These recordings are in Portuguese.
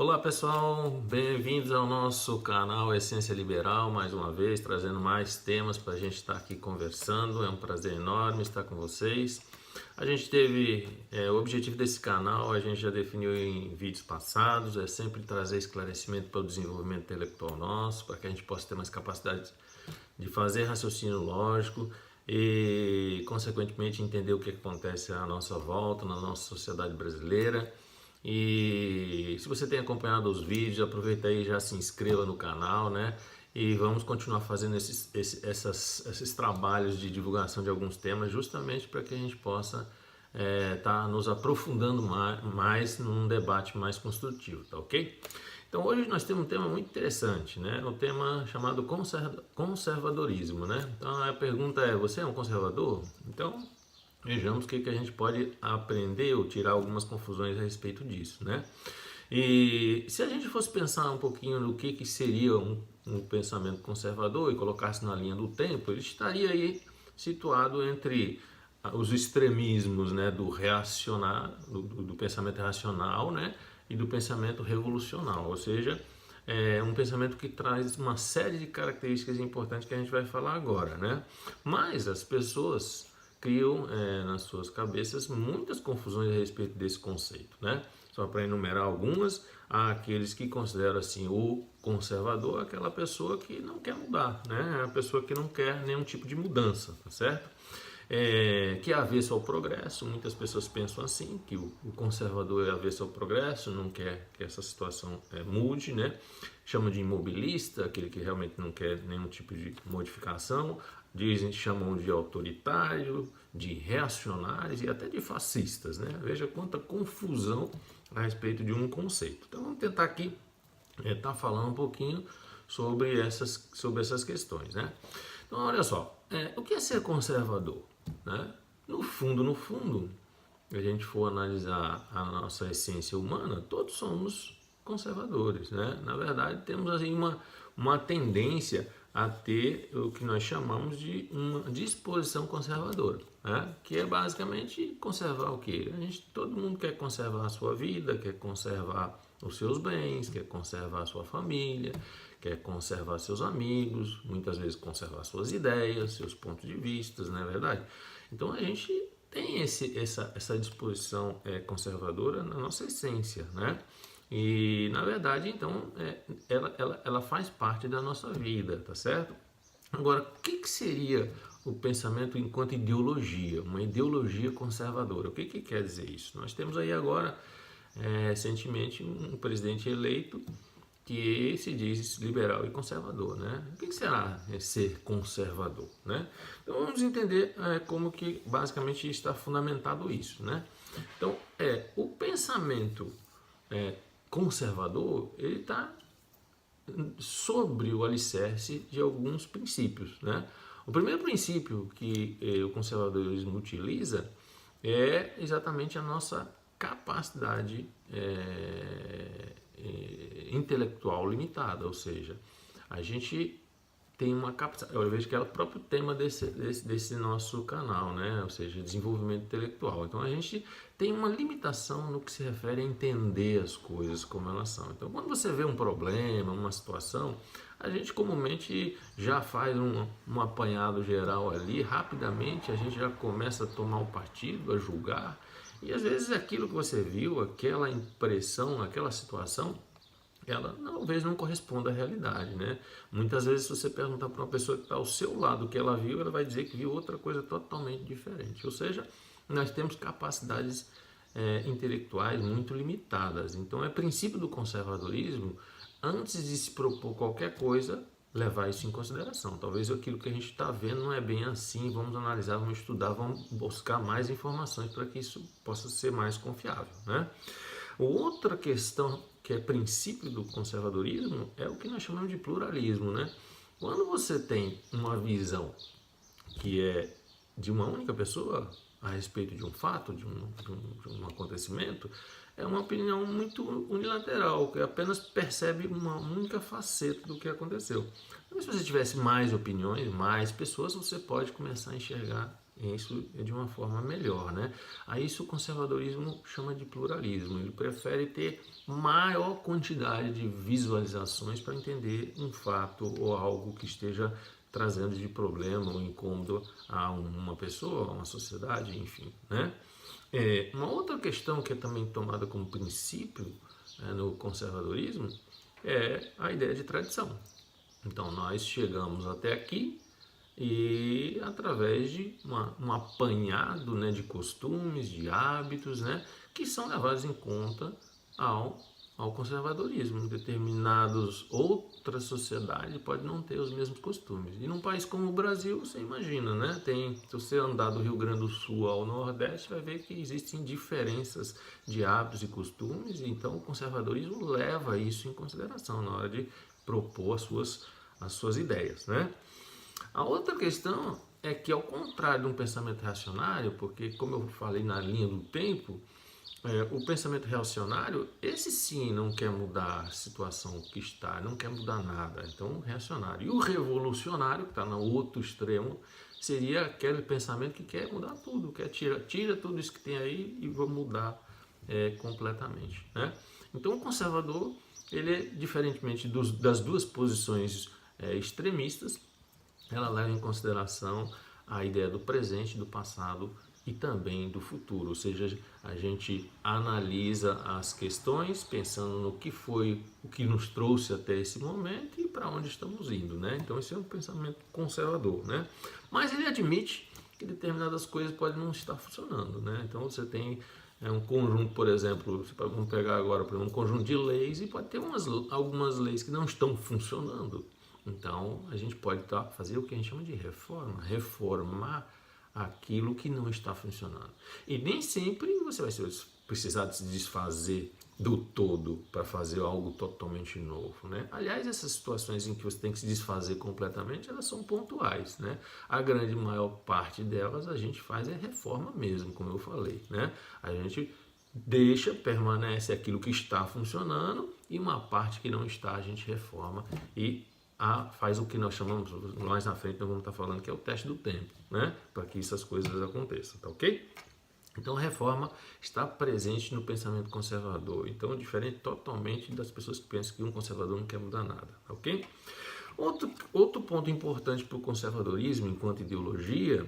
Olá pessoal, bem-vindos ao nosso canal Essência Liberal, mais uma vez trazendo mais temas para a gente estar aqui conversando. É um prazer enorme estar com vocês. A gente teve o objetivo desse canal, a gente já definiu em vídeos passados, é sempre trazer esclarecimento para o desenvolvimento intelectual nosso, para que a gente possa ter mais capacidade de fazer raciocínio lógico e consequentemente entender o que acontece à nossa volta, na nossa sociedade brasileira. E se você tem acompanhado os vídeos, aproveita aí e já se inscreva no canal, né? E vamos continuar fazendo esses trabalhos de divulgação de alguns temas, justamente para que a gente possa estar nos aprofundando mais num debate mais construtivo, tá ok? Então hoje nós temos um tema muito interessante, né? Um tema chamado conservadorismo, né? Então a pergunta é: você é um conservador? Então vejamos o que a gente pode aprender ou tirar algumas confusões a respeito disso, né? E se a gente fosse pensar um pouquinho no que seria um pensamento conservador e colocasse na linha do tempo, ele estaria aí situado entre os extremismos, né, do pensamento racional, né, e do pensamento revolucional, ou seja, é um pensamento que traz uma série de características importantes que a gente vai falar agora, né? Mas as pessoas criam nas suas cabeças muitas confusões a respeito desse conceito, né? Só para enumerar algumas, há aqueles que consideram assim o conservador aquela pessoa que não quer mudar, né? É a pessoa que não quer nenhum tipo de mudança, tá certo? Que é avesso ao progresso. Muitas pessoas pensam assim, que o conservador é avesso ao progresso, não quer que essa situação mude, né? Chamam de imobilista, aquele que realmente não quer nenhum tipo de modificação. Chamam de autoritário, de reacionários e até de fascistas, né? Veja quanta confusão a respeito de um conceito. Então vamos tentar aqui estar falando um pouquinho sobre essas questões, né? Então olha só, o que é ser conservador, né? No fundo, se a gente for analisar a nossa essência humana, todos somos conservadores, né? Na verdade, temos assim uma tendência a ter o que nós chamamos de uma disposição conservadora, né? Que é basicamente conservar o quê? Todo mundo quer conservar a sua vida, quer conservar os seus bens, quer conservar a sua família, quer conservar seus amigos, muitas vezes conservar suas ideias, seus pontos de vista, não é verdade? Então a gente tem essa disposição conservadora na nossa essência, né? E na verdade, então, ela faz parte da nossa vida, tá certo? Agora, o que seria o pensamento enquanto ideologia, uma ideologia conservadora? O que quer dizer isso? Nós temos aí agora, recentemente, um presidente eleito que se diz liberal e conservador, né? O que será ser conservador, né? Então vamos entender como que basicamente está fundamentado isso, né? Então, o pensamento conservador, ele está sobre o alicerce de alguns princípios, né? O primeiro princípio que o conservadorismo utiliza é exatamente a nossa capacidade intelectual limitada, ou seja, a gente tem uma capacidade, eu vejo que é o próprio tema desse nosso canal, né? Ou seja, desenvolvimento intelectual. Então a gente tem uma limitação no que se refere a entender as coisas como elas são. Então quando você vê um problema, uma situação, a gente comumente já faz um apanhado geral ali, rapidamente a gente já começa a tomar um partido, a julgar, e às vezes aquilo que você viu, aquela impressão, aquela situação, ela talvez não corresponda à realidade, né? Muitas vezes, se você perguntar para uma pessoa que está ao seu lado o que ela viu, ela vai dizer que viu outra coisa totalmente diferente. Ou seja, nós temos capacidades intelectuais muito limitadas. Então, é princípio do conservadorismo, antes de se propor qualquer coisa, levar isso em consideração. Talvez aquilo que a gente está vendo não é bem assim, vamos analisar, vamos estudar, vamos buscar mais informações para que isso possa ser mais confiável, né? Outra questão que é princípio do conservadorismo é o que nós chamamos de pluralismo, né? Quando você tem uma visão que é de uma única pessoa a respeito de um fato, de um acontecimento, é uma opinião muito unilateral, que apenas percebe uma única faceta do que aconteceu. Mas se você tivesse mais opiniões, mais pessoas, você pode começar a enxergar isso é de uma forma melhor, né? A isso o conservadorismo chama de pluralismo. Ele prefere ter maior quantidade de visualizações para entender um fato ou algo que esteja trazendo de problema ou incômodo a uma pessoa, a uma sociedade, enfim, né? Uma outra questão que é também tomada como princípio no conservadorismo é a ideia de tradição. Então nós chegamos até aqui e através de um apanhado, né, de costumes, de hábitos, né, que são levados em conta ao conservadorismo. Em determinadas outras sociedades pode não ter os mesmos costumes. E num país como o Brasil, você imagina, né? Se você andar do Rio Grande do Sul ao Nordeste, vai ver que existem diferenças de hábitos e costumes. Então o conservadorismo leva isso em consideração na hora de propor as suas ideias, né? A outra questão é que, ao contrário de um pensamento reacionário, porque, como eu falei na linha do tempo, o pensamento reacionário, esse sim não quer mudar a situação que está, não quer mudar nada. Então, reacionário. E o revolucionário, que está no outro extremo, seria aquele pensamento que quer mudar tudo, quer tira tudo isso que tem aí e vai mudar completamente, né? Então, o conservador, ele é, diferentemente das duas posições extremistas, ela leva em consideração a ideia do presente, do passado e também do futuro, ou seja, a gente analisa as questões pensando no que foi o que nos trouxe até esse momento e para onde estamos indo, né? Então esse é um pensamento conservador, né? Mas ele admite que determinadas coisas podem não estar funcionando, né? Então você tem um conjunto, por exemplo, vamos pegar agora um conjunto de leis e pode ter algumas leis que não estão funcionando. Então, a gente pode fazer o que a gente chama de reformar aquilo que não está funcionando. E nem sempre você vai precisar se desfazer do todo para fazer algo totalmente novo, né? Aliás, essas situações em que você tem que se desfazer completamente, elas são pontuais, né? A grande maior parte delas a gente faz reforma mesmo, como eu falei, né? A gente permanece aquilo que está funcionando e uma parte que não está a gente reforma e faz o que nós chamamos, mais na frente nós vamos estar falando, que é o teste do tempo, né? Para que essas coisas aconteçam, tá ok? Então a reforma está presente no pensamento conservador, então diferente totalmente das pessoas que pensam que um conservador não quer mudar nada, tá ok? Outro ponto importante para o conservadorismo enquanto ideologia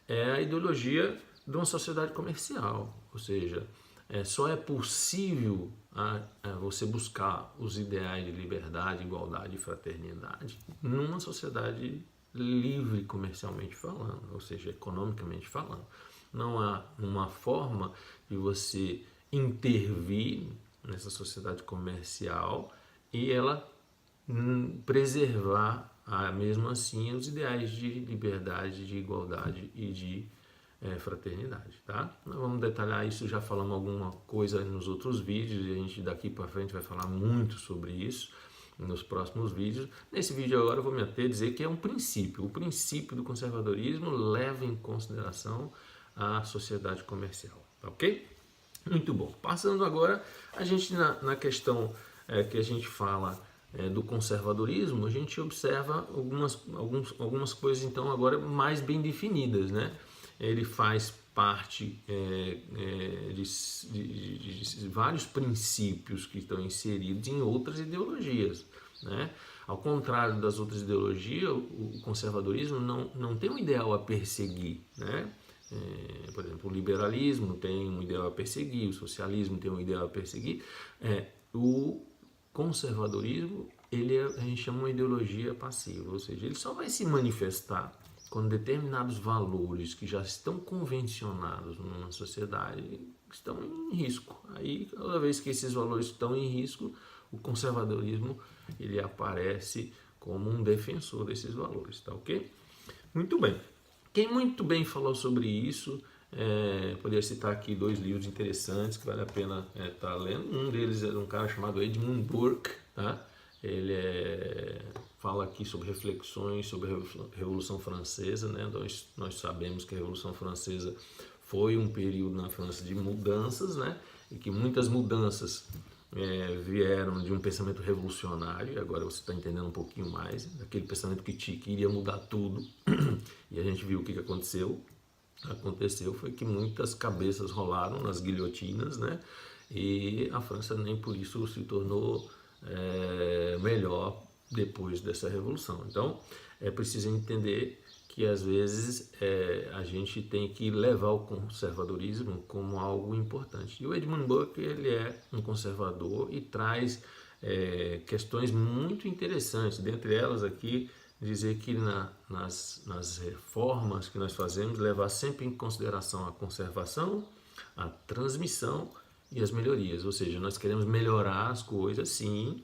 é a ideologia de uma sociedade comercial, ou seja, só é possível você buscar os ideais de liberdade, igualdade e fraternidade numa sociedade livre comercialmente falando, ou seja, economicamente falando. Não há uma forma de você intervir nessa sociedade comercial e ela preservar, mesmo assim, os ideais de liberdade, de igualdade e de fraternidade, tá? Nós vamos detalhar isso, já falamos alguma coisa nos outros vídeos e a gente daqui para frente vai falar muito sobre isso nos próximos vídeos. Nesse vídeo agora eu vou me ater a dizer que é um princípio. O princípio do conservadorismo leva em consideração a sociedade comercial, tá ok? Muito bom. Passando agora, a gente na questão que a gente fala do conservadorismo, a gente observa algumas coisas então agora mais bem definidas, né? Ele faz parte de vários princípios que estão inseridos em outras ideologias, né? Ao contrário das outras ideologias, o conservadorismo não tem um ideal a perseguir, né? Por exemplo, o liberalismo tem um ideal a perseguir, o socialismo tem um ideal a perseguir. O conservadorismo, a gente chama uma ideologia passiva, ou seja, ele só vai se manifestar quando determinados valores que já estão convencionados numa sociedade estão em risco. Aí, toda vez que esses valores estão em risco, o conservadorismo ele aparece como um defensor desses valores, tá ok? Muito bem. Quem muito bem falou sobre isso, poderia citar aqui 2 livros interessantes que vale a pena estar lendo. Um deles é um cara chamado Edmund Burke, tá? Ele fala aqui sobre reflexões sobre a Revolução Francesa, né? Nós sabemos que a Revolução Francesa foi um período na França de mudanças, né? E que muitas mudanças vieram de um pensamento revolucionário, e agora você está entendendo um pouquinho mais, daquele pensamento que queria mudar tudo, e a gente viu o que aconteceu, aconteceu foi que muitas cabeças rolaram nas guilhotinas, né? E a França nem por isso se tornou melhor depois dessa revolução. Então é preciso entender que às vezes a gente tem que levar o conservadorismo como algo importante. E o Edmund Burke, ele é um conservador e traz questões muito interessantes, dentre elas aqui dizer que nas reformas que nós fazemos, levar sempre em consideração a conservação, a transmissão e as melhorias. Ou seja, nós queremos melhorar as coisas, sim,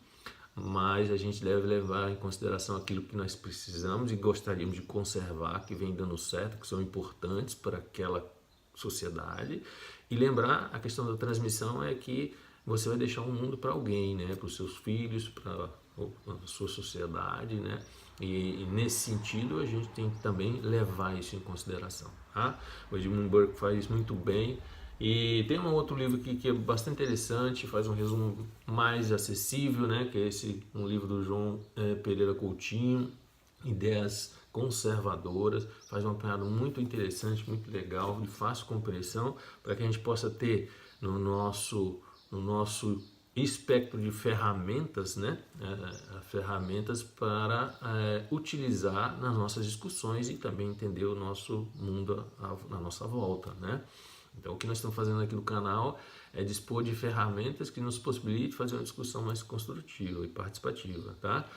mas a gente deve levar em consideração aquilo que nós precisamos e gostaríamos de conservar, que vem dando certo, que são importantes para aquela sociedade. E lembrar, a questão da transmissão é que você vai deixar um mundo para alguém, né? Para os seus filhos, para a sua sociedade, né? E nesse sentido a gente tem que também levar isso em consideração, tá? O Edmund Burke faz isso muito bem. E tem um outro livro aqui que é bastante interessante, faz um resumo mais acessível, né? Que é um livro do João Pereira Coutinho, Ideias Conservadoras, faz um apanhado muito interessante, muito legal, de fácil compreensão, para que a gente possa ter no nosso espectro de ferramentas, né? Ferramentas para utilizar nas nossas discussões e também entender o nosso mundo na nossa volta, né? Então, o que nós estamos fazendo aqui no canal é dispor de ferramentas que nos possibilitem fazer uma discussão mais construtiva e participativa, tá?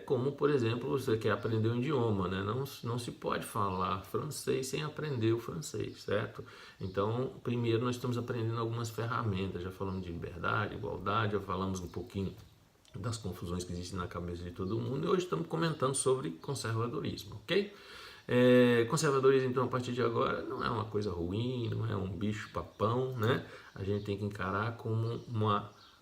Como, por exemplo, você quer aprender um idioma, né? Não se pode falar francês sem aprender o francês, certo? Então, primeiro nós estamos aprendendo algumas ferramentas, já falamos de liberdade, igualdade, já falamos um pouquinho das confusões que existem na cabeça de todo mundo e hoje estamos comentando sobre conservadorismo, ok? Conservadorismo, então, a partir de agora, não é uma coisa ruim, não é um bicho papão, né? A gente tem que encarar como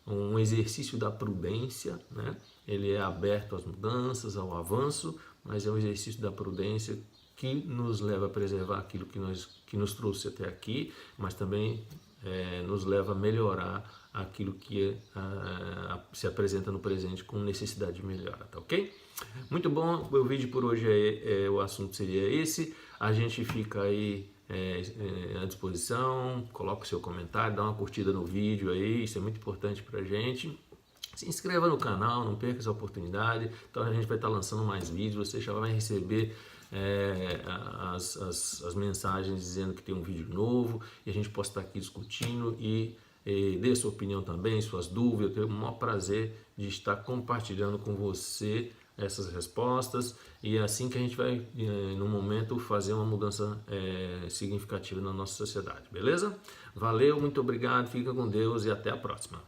um exercício da prudência, né? Ele é aberto às mudanças, ao avanço, mas é um exercício da prudência que nos leva a preservar aquilo que nos trouxe até aqui, mas também nos leva a melhorar aquilo que se apresenta no presente com necessidade de melhora, tá ok? Muito bom, o vídeo por hoje o assunto seria esse, a gente fica aí à disposição, coloca o seu comentário, dá uma curtida no vídeo aí, isso é muito importante pra gente. Se inscreva no canal, não perca essa oportunidade, então a gente vai estar lançando mais vídeos, você já vai receber as mensagens dizendo que tem um vídeo novo e a gente possa estar aqui discutindo e dê sua opinião também, suas dúvidas. Eu tenho o maior prazer de estar compartilhando com você essas respostas e é assim que a gente vai, no momento, fazer uma mudança significativa na nossa sociedade, beleza? Valeu, muito obrigado, fica com Deus e até a próxima.